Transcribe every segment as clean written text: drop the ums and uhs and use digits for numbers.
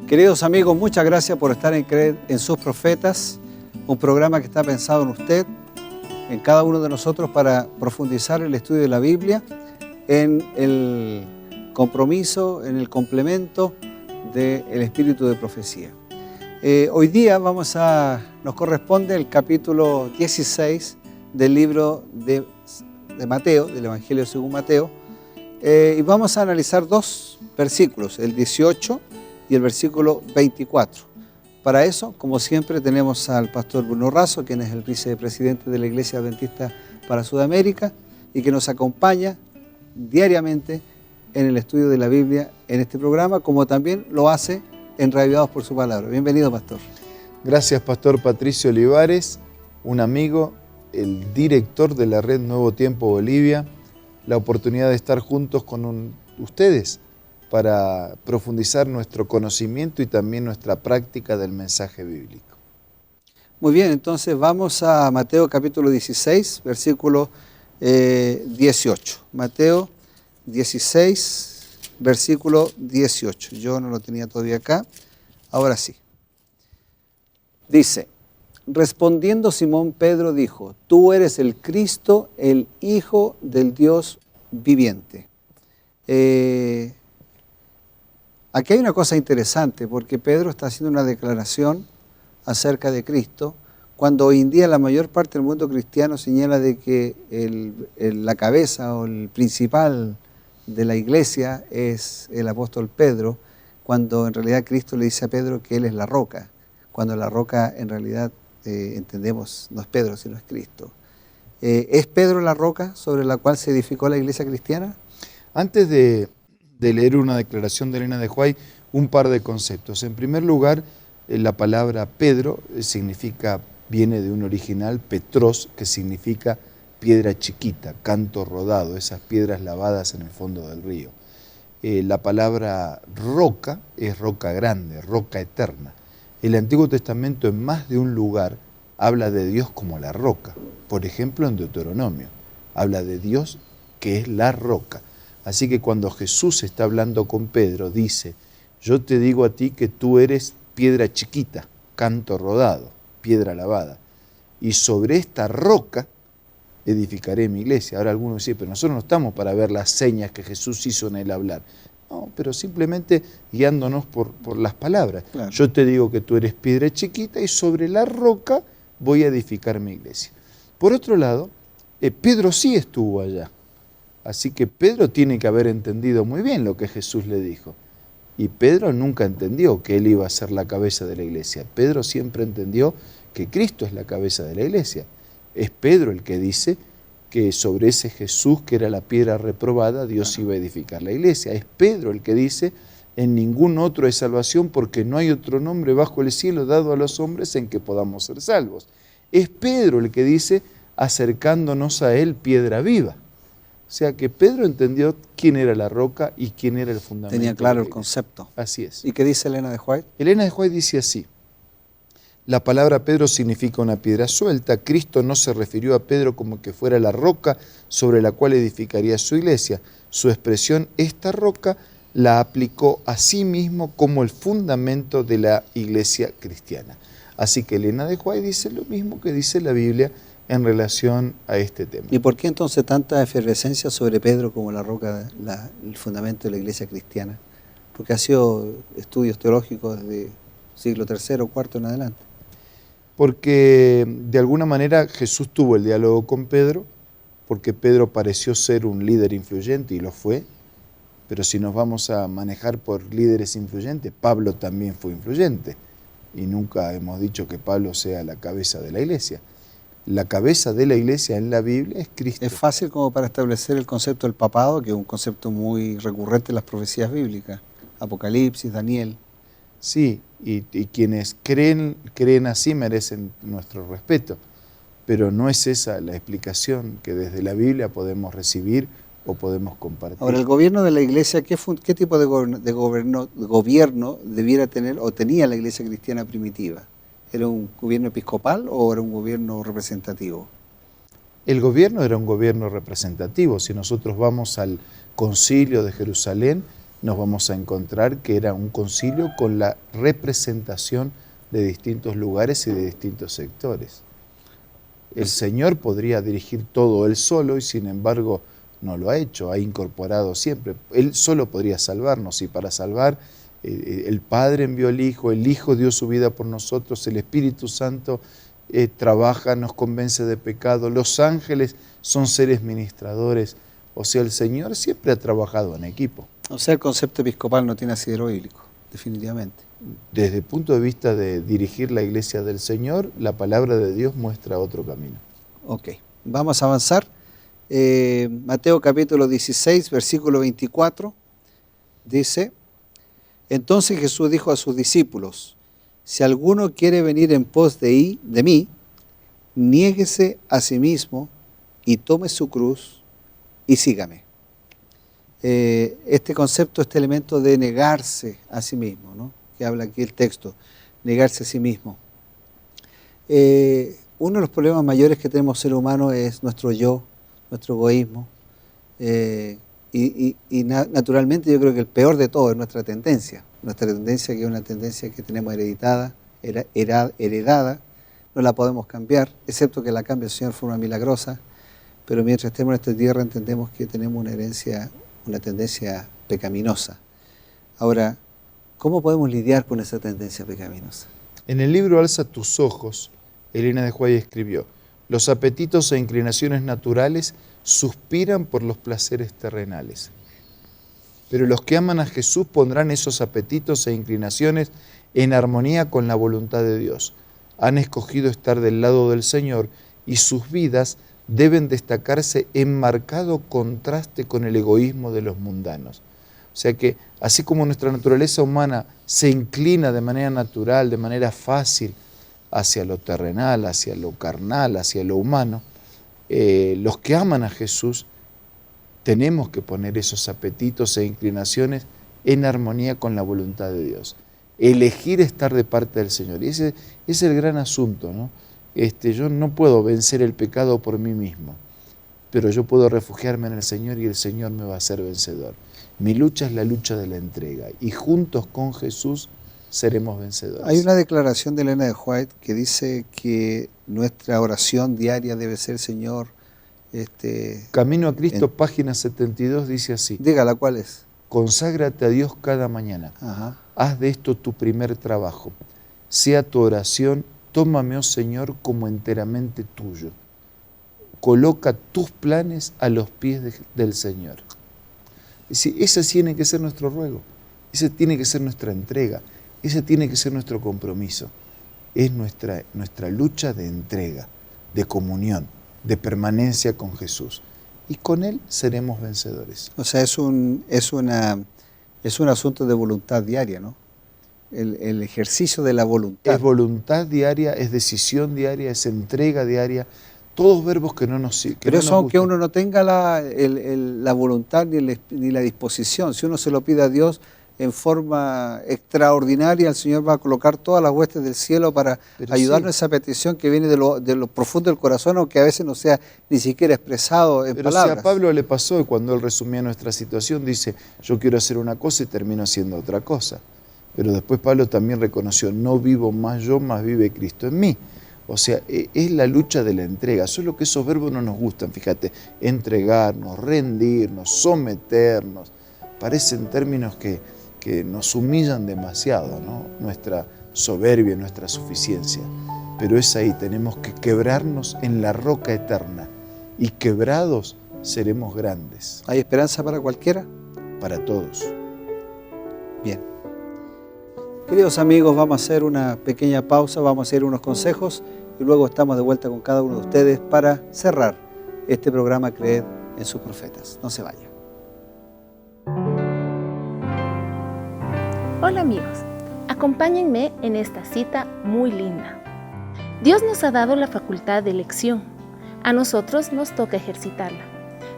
Queridos amigos, muchas gracias por estar en Creer en sus Profetas, un programa que está pensado en usted, en cada uno de nosotros, para profundizar el estudio de la Biblia, en el compromiso, en el complemento del espíritu de profecía. Hoy día nos corresponde el capítulo 16 del libro de Mateo, del Evangelio según Mateo, y vamos a analizar dos versículos, el 18 y el versículo 24. Para eso, como siempre, tenemos al pastor Bruno Razo, quien es el vicepresidente de la Iglesia Adventista para Sudamérica y que nos acompaña diariamente en el estudio de la Biblia en este programa, como también lo hace en Reavivados por su Palabra. Bienvenido, pastor. Gracias, pastor Patricio Olivares, un amigo, el director de la red Nuevo Tiempo Bolivia, la oportunidad de estar juntos con ustedes para profundizar nuestro conocimiento y también nuestra práctica del mensaje bíblico. Muy bien, entonces vamos a Mateo capítulo 16, versículo 18. Mateo 16, versículo 18. Yo no lo tenía todavía acá, ahora sí. Dice: respondiendo Simón Pedro dijo: tú eres el Cristo, el Hijo del Dios viviente. Aquí hay una cosa interesante, porque Pedro está haciendo una declaración acerca de Cristo, cuando hoy en día la mayor parte del mundo cristiano señala de que la cabeza o el principal de la iglesia es el apóstol Pedro, cuando en realidad Cristo le dice a Pedro que él es la roca, cuando la roca en realidad entendemos no es Pedro sino es Cristo. ¿Es Pedro la roca sobre la cual se edificó la iglesia cristiana? Antes de leer una declaración de Elena de White, un par de conceptos. En primer lugar, la palabra Pedro viene de un original Petros, que significa piedra chiquita, canto rodado, esas piedras lavadas en el fondo del río. La palabra roca es roca grande, roca eterna. El Antiguo Testamento en más de un lugar habla de Dios como la roca. Por ejemplo, en Deuteronomio habla de Dios que es la roca. Así que cuando Jesús está hablando con Pedro, dice: yo te digo a ti que tú eres piedra chiquita, canto rodado, piedra lavada, y sobre esta roca edificaré mi iglesia. Ahora algunos dicen: pero nosotros no estamos para ver las señas que Jesús hizo en el hablar. No, pero simplemente guiándonos por las palabras. Claro. Yo te digo que tú eres piedra chiquita y sobre la roca voy a edificar mi iglesia. Por otro lado, Pedro sí estuvo allá. Así que Pedro tiene que haber entendido muy bien lo que Jesús le dijo. Y Pedro nunca entendió que él iba a ser la cabeza de la iglesia. Pedro siempre entendió que Cristo es la cabeza de la iglesia. Es Pedro el que dice que sobre ese Jesús, que era la piedra reprobada, Dios iba a edificar la iglesia. Es Pedro el que dice: en ningún otro hay salvación, porque no hay otro nombre bajo el cielo dado a los hombres en que podamos ser salvos. Es Pedro el que dice: acercándonos a él, piedra viva. O sea que Pedro entendió quién era la roca y quién era el fundamento. Tenía claro el concepto. Así es. ¿Y qué dice Elena de White? Elena de White dice así: la palabra Pedro significa una piedra suelta. Cristo no se refirió a Pedro como que fuera la roca sobre la cual edificaría su iglesia. Su expresión, esta roca, la aplicó a sí mismo como el fundamento de la iglesia cristiana. Así que Elena de White dice lo mismo que dice la Biblia en relación a este tema. ¿Y por qué entonces tanta efervescencia sobre Pedro como la roca, el fundamento de la iglesia cristiana? Porque ha sido estudios teológicos desde siglo III o IV en adelante. Porque de alguna manera Jesús tuvo el diálogo con Pedro, porque Pedro pareció ser un líder influyente y lo fue, pero si nos vamos a manejar por líderes influyentes, Pablo también fue influyente y nunca hemos dicho que Pablo sea la cabeza de la iglesia. La cabeza de la iglesia en la Biblia es Cristo. Es fácil como para establecer el concepto del papado, que es un concepto muy recurrente en las profecías bíblicas, Apocalipsis, Daniel. Sí, y quienes creen así merecen nuestro respeto, pero no es esa la explicación que desde la Biblia podemos recibir o podemos compartir. Ahora, el gobierno de la iglesia, ¿qué tipo de gobierno debiera tener o tenía la iglesia cristiana primitiva? ¿Era un gobierno episcopal o era un gobierno representativo? El gobierno era un gobierno representativo. Si nosotros vamos al Concilio de Jerusalén, nos vamos a encontrar que era un concilio con la representación de distintos lugares y de distintos sectores. El Señor podría dirigir todo Él solo y sin embargo no lo ha hecho, ha incorporado siempre. Él solo podría salvarnos y para salvar el Padre envió al Hijo, el Hijo dio su vida por nosotros, el Espíritu Santo trabaja, nos convence de pecado, los ángeles son seres ministradores. O sea, el Señor siempre ha trabajado en equipo. O sea, el concepto episcopal no tiene asidero bíblico, definitivamente. Desde el punto de vista de dirigir la iglesia del Señor, la palabra de Dios muestra otro camino. Ok, vamos a avanzar. Mateo capítulo 16, versículo 24, dice: Entonces Jesús dijo a sus discípulos: Si alguno quiere venir en pos de mí, niéguese a sí mismo y tome su cruz y sígame. Este concepto, este elemento de negarse a sí mismo, ¿no?, que habla aquí el texto, negarse a sí mismo. Uno de los problemas mayores que tenemos seres humanos es nuestro yo, nuestro egoísmo, naturalmente yo creo que el peor de todo es nuestra tendencia que es una tendencia que tenemos heredada, no la podemos cambiar, excepto que la cambie el Señor de forma milagrosa, pero mientras estemos en esta tierra entendemos que tenemos una tendencia pecaminosa. Ahora, ¿cómo podemos lidiar con esa tendencia pecaminosa? En el libro Alza tus ojos, Elena de White escribió: los apetitos e inclinaciones naturales suspiran por los placeres terrenales. Pero los que aman a Jesús pondrán esos apetitos e inclinaciones en armonía con la voluntad de Dios. Han escogido estar del lado del Señor y sus vidas deben destacarse en marcado contraste con el egoísmo de los mundanos. O sea que, así como nuestra naturaleza humana se inclina de manera natural, de manera fácil, hacia lo terrenal, hacia lo carnal, hacia lo humano, los que aman a Jesús tenemos que poner esos apetitos e inclinaciones en armonía con la voluntad de Dios. Elegir estar de parte del Señor. Y ese es el gran asunto, ¿no? Yo no puedo vencer el pecado por mí mismo, pero yo puedo refugiarme en el Señor y el Señor me va a hacer vencedor. Mi lucha es la lucha de la entrega y juntos con Jesús seremos vencedores. Hay una declaración de Elena de White que dice que nuestra oración diaria debe ser: Señor, Camino a Cristo, página 72, dice así: dígala, ¿cuál es? Conságrate a Dios cada mañana. Ajá. Haz de esto tu primer trabajo. Sea tu oración: tómame, oh Señor, como enteramente tuyo. Coloca tus planes a los pies del Señor. Es decir, ese tiene que ser nuestro ruego, ese tiene que ser nuestra entrega, ese tiene que ser nuestro compromiso. Es nuestra lucha de entrega, de comunión, de permanencia con Jesús. Y con Él seremos vencedores. O sea, es un asunto de voluntad diaria, ¿no? El ejercicio de la voluntad. Es voluntad diaria, es decisión diaria, es entrega diaria. Todos verbos que no nos sirven. Pero eso aunque uno no tenga la voluntad ni la disposición, si uno se lo pide a Dios en forma extraordinaria, el Señor va a colocar todas las huestes del cielo para ayudarnos a esa petición que viene de lo profundo del corazón, aunque a veces no sea ni siquiera expresado en palabras. Si a Pablo le pasó, cuando él resumía nuestra situación, dice: yo quiero hacer una cosa y termino haciendo otra cosa. Pero después Pablo también reconoció: no vivo más yo, más vive Cristo en mí. O sea, es la lucha de la entrega. Solo que esos verbos no nos gustan, fíjate: entregarnos, rendirnos, someternos. Parecen términos que nos humillan demasiado, ¿no? Nuestra soberbia, nuestra suficiencia. Pero es ahí, tenemos que quebrarnos en la roca eterna. Y quebrados seremos grandes. ¿Hay esperanza para cualquiera? Para todos. Bien. Queridos amigos, vamos a hacer una pequeña pausa, vamos a hacer unos consejos y luego estamos de vuelta con cada uno de ustedes para cerrar este programa Creed en sus profetas. No se vayan. Hola amigos, acompáñenme en esta cita muy linda. Dios nos ha dado la facultad de elección, a nosotros nos toca ejercitarla.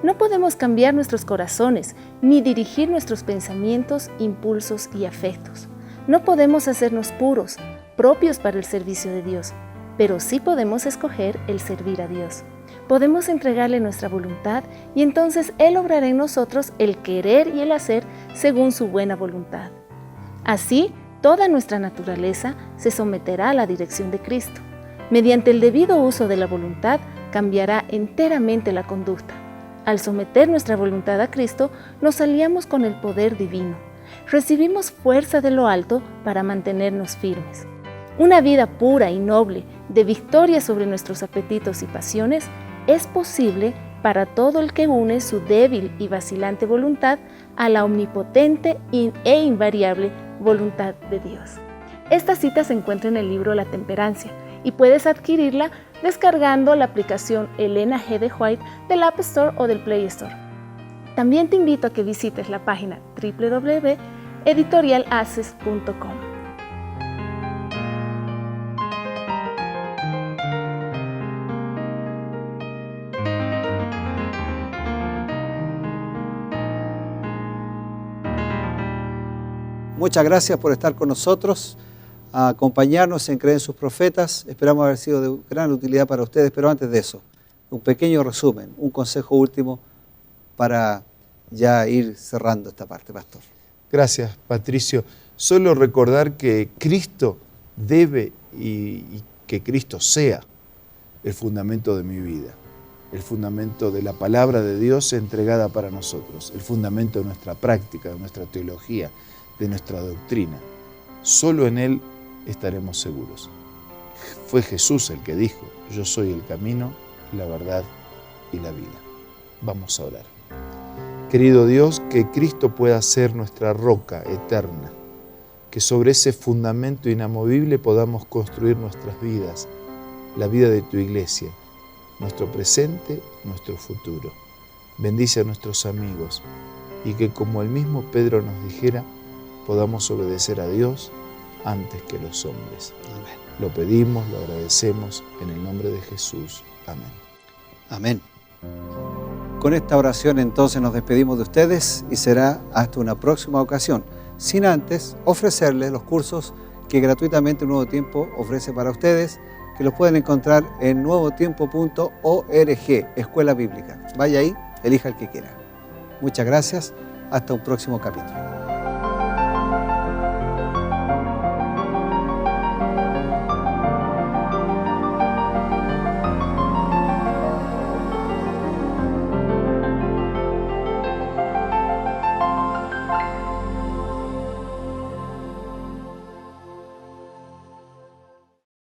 No podemos cambiar nuestros corazones ni dirigir nuestros pensamientos, impulsos y afectos. No podemos hacernos puros, propios para el servicio de Dios, pero sí podemos escoger el servir a Dios. Podemos entregarle nuestra voluntad y entonces Él obrará en nosotros el querer y el hacer según su buena voluntad. Así, toda nuestra naturaleza se someterá a la dirección de Cristo. Mediante el debido uso de la voluntad, cambiará enteramente la conducta. Al someter nuestra voluntad a Cristo, nos aliamos con el poder divino. Recibimos fuerza de lo alto para mantenernos firmes. Una vida pura y noble, de victoria sobre nuestros apetitos y pasiones, es posible para todo el que une su débil y vacilante voluntad a la omnipotente e invariable voluntad de Dios. Esta cita se encuentra en el libro La Temperancia y puedes adquirirla descargando la aplicación Elena G. de White del App Store o del Play Store. También te invito a que visites la página www.editorialaces.com. Muchas gracias por estar con nosotros, a acompañarnos en Creer en sus profetas. Esperamos haber sido de gran utilidad para ustedes, pero antes de eso, un pequeño resumen, un consejo último para ya ir cerrando esta parte, Pastor. Gracias, Patricio. Solo recordar que Cristo debe y que Cristo sea el fundamento de mi vida, el fundamento de la palabra de Dios entregada para nosotros, el fundamento de nuestra práctica, de nuestra teología, de nuestra doctrina. Solo en Él estaremos seguros. Fue Jesús el que dijo: yo soy el camino, la verdad y la vida. Vamos a orar. Querido Dios, que Cristo pueda ser nuestra roca eterna, que sobre ese fundamento inamovible podamos construir nuestras vidas, la vida de tu iglesia, nuestro presente, nuestro futuro. Bendice a nuestros amigos y que, como el mismo Pedro nos dijera, podamos obedecer a Dios antes que los hombres. Amén. Lo pedimos, lo agradecemos en el nombre de Jesús. Amén. Amén. Con esta oración entonces nos despedimos de ustedes y será hasta una próxima ocasión, sin antes ofrecerles los cursos que gratuitamente Nuevo Tiempo ofrece para ustedes, que los pueden encontrar en nuevotiempo.org, Escuela Bíblica. Vaya ahí, elija el que quiera. Muchas gracias, hasta un próximo capítulo.